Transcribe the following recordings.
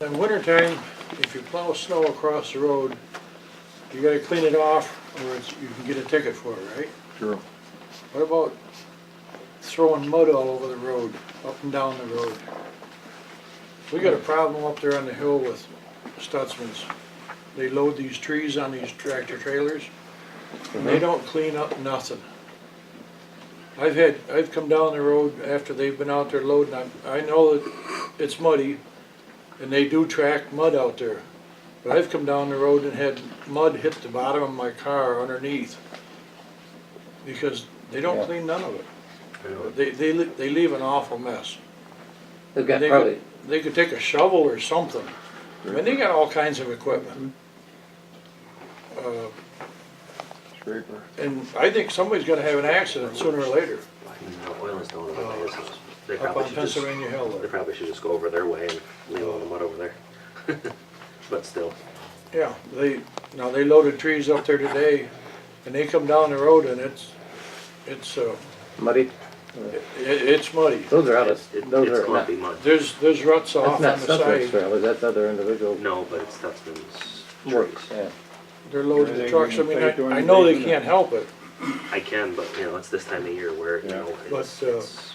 In wintertime, if you plow snow across the road, you gotta clean it off or you can get a ticket for it, right? Sure. What about throwing mud all over the road, up and down the road? We got a problem up there on the hill with Stutzman's. They load these trees on these tractor trailers, and they don't clean up nothing. I've come down the road after they've been out there loading, I know that it's muddy, and they do track mud out there. But I've come down the road and had mud hit the bottom of my car underneath, because they don't clean none of it. They leave an awful mess. They've got probably, They could take a shovel or something. I mean, they got all kinds of equipment. Scraper. And I think somebody's gonna have an accident sooner or later, Oil is doing it. They up probably on should just, Pennsylvania Hill they there. probably should just go over their way and leave all the mud over there. But still, Yeah, now they loaded trees up there today, and they come down the road and it's muddy. it's muddy. Those are out of, those it's are not, clumpy mud. There's ruts off that's on not the Stutzman's side. trail, is that the other individual? No, but it's Stutzman's Work, trees. yeah. They're loading the Are they trucks. I gonna mean, pay to I know they anything? can't help it, I can, but you know, it's this time of year where, you Yeah. know, But, it's,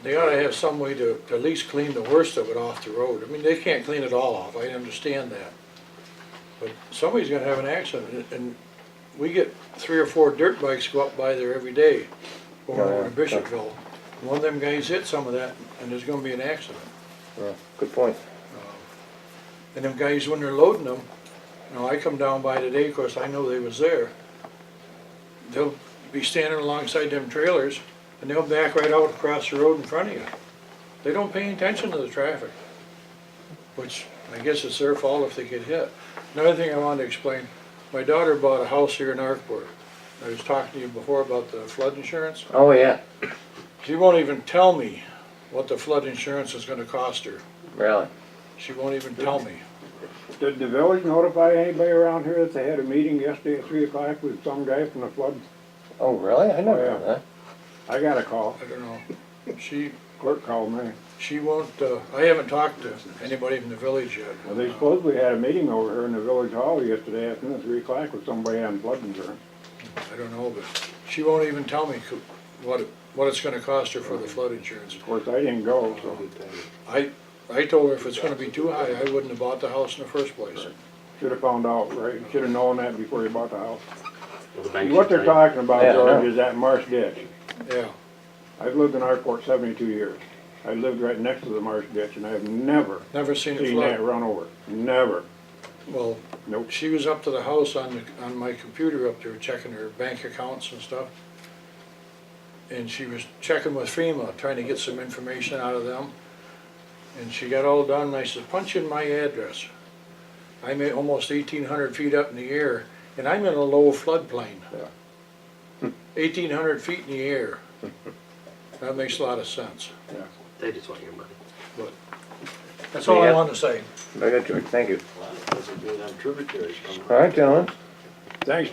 they ought to have some way to at least clean the worst of it off the road. I mean, they can't clean it all off, I understand that. But somebody's gonna have an accident, and we get 3 or 4 dirt bikes go up by there every day, going over to Bishopville. One of them guys hit some of that, and there's gonna be an accident. Yeah, good point. And them guys, when they're loading them, you know, I come down by today, of course, I know they was there. They'll be standing alongside them trailers, and they'll back right out across the road in front of you. They don't pay attention to the traffic, which I guess it's their fault if they get hit. Another thing I wanted to explain, my daughter bought a house here in Arkport. I was talking to you before about the flood insurance. Oh, yeah, She won't even tell me what the flood insurance is gonna cost her. really. She won't even tell me. Did the village notify anybody around here that they had a meeting yesterday at 3 o'clock with some guy from the flood? Oh, really? I never Oh, yeah. heard that. I got a call. I don't know. Clerk called me. She won't, I haven't talked to anybody in the village yet. Well, they supposedly had a meeting over here in the village hall yesterday afternoon at 3 o'clock with somebody on flood insurance. I don't know, but she won't even tell me what it's gonna cost her for the flood insurance. Of course, I didn't go, so. I told her if it's gonna be too high, I wouldn't have bought the house in the first place. Should've found out, right? Should've known that before you bought the house. well, the bank What should they're tell you. talking about, Yeah, I George, know. is that marsh ditch. Yeah, I've lived in Arkport 72 years. I lived right next to the marsh ditch, and I have never never seen it seen that flood. run over. Never. Well, Nope. she was up to the house on my computer up there checking her bank accounts and stuff. And she was checking with FEMA, trying to get some information out of them. And she got all done, and I said, punch in my address. I'm at almost 1,800 feet up in the air, and I'm in a low floodplain. Yeah. 1,800 feet in the air. That makes a lot of sense, They just want your money. but that's all I Yeah. wanted to say. Very good, George, thank you. Doesn't mean I'm tributary. All right, gentlemen. Thanks,